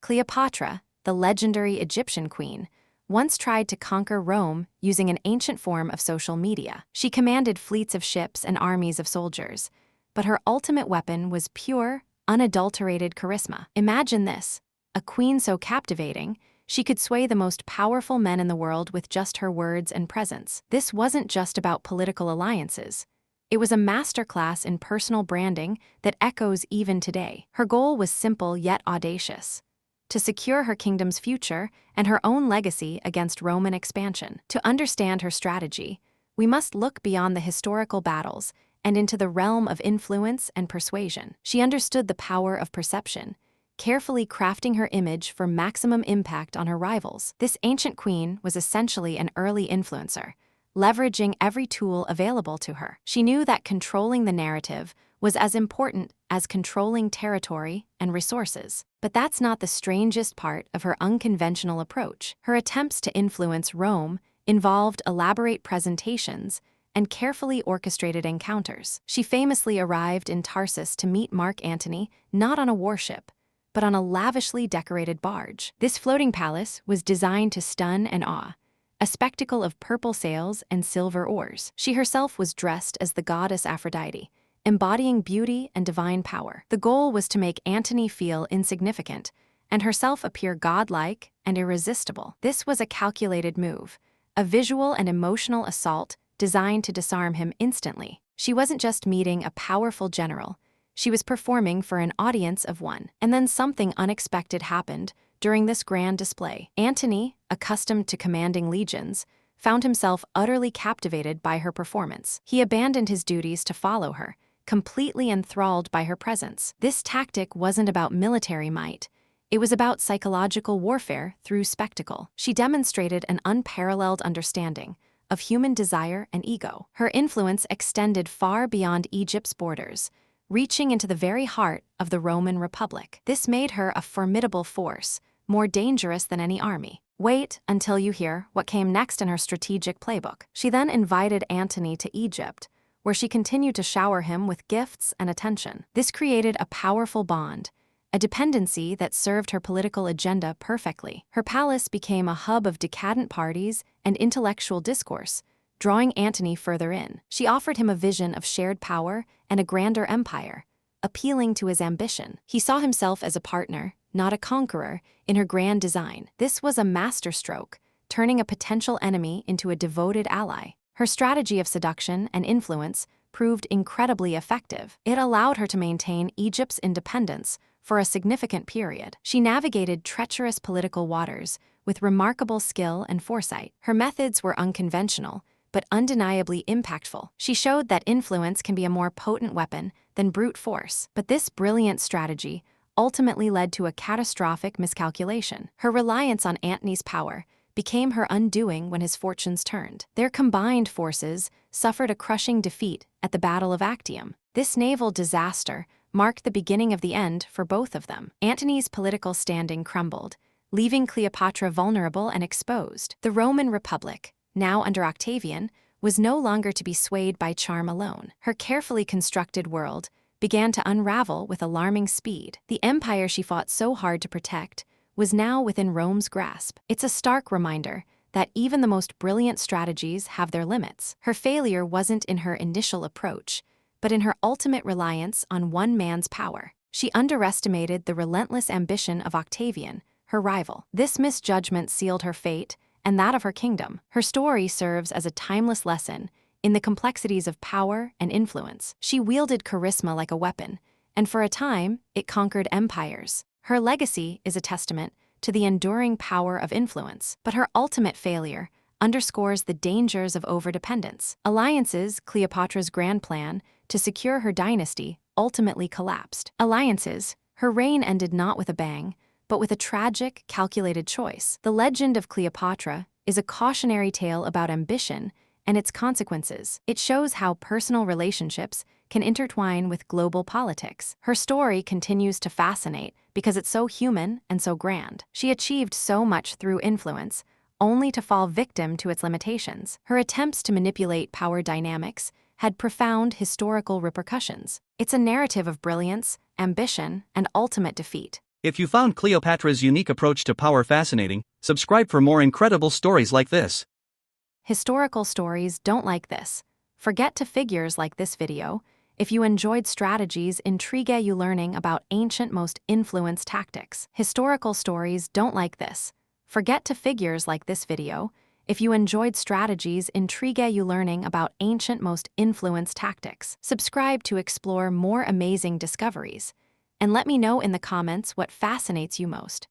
Cleopatra, the legendary Egyptian queen, once tried to conquer Rome using an ancient form of social media. She commanded fleets of ships and armies of soldiers, but her ultimate weapon was pure, unadulterated charisma. Imagine this: a queen so captivating, she could sway the most powerful men in the world with just her words and presence. This wasn't just about political alliances. It was a masterclass in personal branding that echoes even today. Her goal was simple yet audacious: to secure her kingdom's future and her own legacy against Roman expansion. To understand her strategy, we must look beyond the historical battles and into the realm of influence and persuasion. She understood the power of perception, carefully crafting her image for maximum impact on her rivals. This ancient queen was essentially an early influencer, leveraging every tool available to her. She knew that controlling the narrative was as important as controlling territory and resources. But that's not the strangest part of her unconventional approach. Her attempts to influence Rome involved elaborate presentations and carefully orchestrated encounters. She famously arrived in Tarsus to meet Mark Antony not on a warship, but on a lavishly decorated barge. This floating palace was designed to stun and awe, a spectacle of purple sails and silver oars. She herself was dressed as the goddess Aphrodite, embodying beauty and divine power. The goal was to make Antony feel insignificant and herself appear godlike and irresistible. This was a calculated move, a visual and emotional assault designed to disarm him instantly. She wasn't just meeting a powerful general, she was performing for an audience of one. And then something unexpected happened during this grand display. Antony, accustomed to commanding legions, found himself utterly captivated by her performance. He abandoned his duties to follow her, completely enthralled by her presence. This tactic wasn't about military might. It was about psychological warfare through spectacle. She demonstrated an unparalleled understanding of human desire and ego. Her influence extended far beyond Egypt's borders, reaching into the very heart of the Roman Republic. This made her a formidable force, more dangerous than any army. Wait until you hear what came next in her strategic playbook. She then invited Antony to Egypt, where she continued to shower him with gifts and attention. This created a powerful bond, a dependency that served her political agenda perfectly. Her palace became a hub of decadent parties and intellectual discourse, drawing Antony further in. She offered him a vision of shared power and a grander empire, appealing to his ambition. He saw himself as a partner, not a conqueror, in her grand design. This was a masterstroke, turning a potential enemy into a devoted ally. Her strategy of seduction and influence proved incredibly effective. It allowed her to maintain Egypt's independence for a significant period. She navigated treacherous political waters with remarkable skill and foresight. Her methods were unconventional, but undeniably impactful. She showed that influence can be a more potent weapon than brute force. But this brilliant strategy ultimately led to a catastrophic miscalculation. Her reliance on Antony's power became her undoing when his fortunes turned. Their combined forces suffered a crushing defeat at the Battle of Actium. This naval disaster marked the beginning of the end for both of them. Antony's political standing crumbled, leaving Cleopatra vulnerable and exposed. The Roman Republic, now under Octavian, was no longer to be swayed by charm alone. Her carefully constructed world began to unravel with alarming speed. The empire she fought so hard to protect was now within Rome's grasp. It's a stark reminder that even the most brilliant strategies have their limits. Her failure wasn't in her initial approach, but in her ultimate reliance on one man's power. She underestimated the relentless ambition of Octavian, her rival. This misjudgment sealed her fate and that of her kingdom. Her story serves as a timeless lesson in the complexities of power and influence. She wielded charisma like a weapon, and for a time, it conquered empires. Her legacy is a testament to the enduring power of influence, but her ultimate failure underscores the dangers of overdependence. Alliances, Cleopatra's grand plan to secure her dynasty, ultimately collapsed. Alliances, her reign ended not with a bang, but with a tragic, calculated choice. The legend of Cleopatra is a cautionary tale about ambition and its consequences. It shows how personal relationships can intertwine with global politics. Her story continues to fascinate because it's so human and so grand. She achieved so much through influence, only to fall victim to its limitations. Her attempts to manipulate power dynamics had profound historical repercussions. It's a narrative of brilliance, ambition, and ultimate defeat. If you found Cleopatra's unique approach to power fascinating, subscribe for more incredible stories like this. Historical stories don't like this. Forget to figures like this video. If you enjoyed strategies, intrigue you learning about ancient most influence tactics. Historical stories don't like this. Forget to figures like this video. If you enjoyed strategies, intrigue you learning about ancient most influence tactics. Subscribe to explore more amazing discoveries. And let me know in the comments what fascinates you most.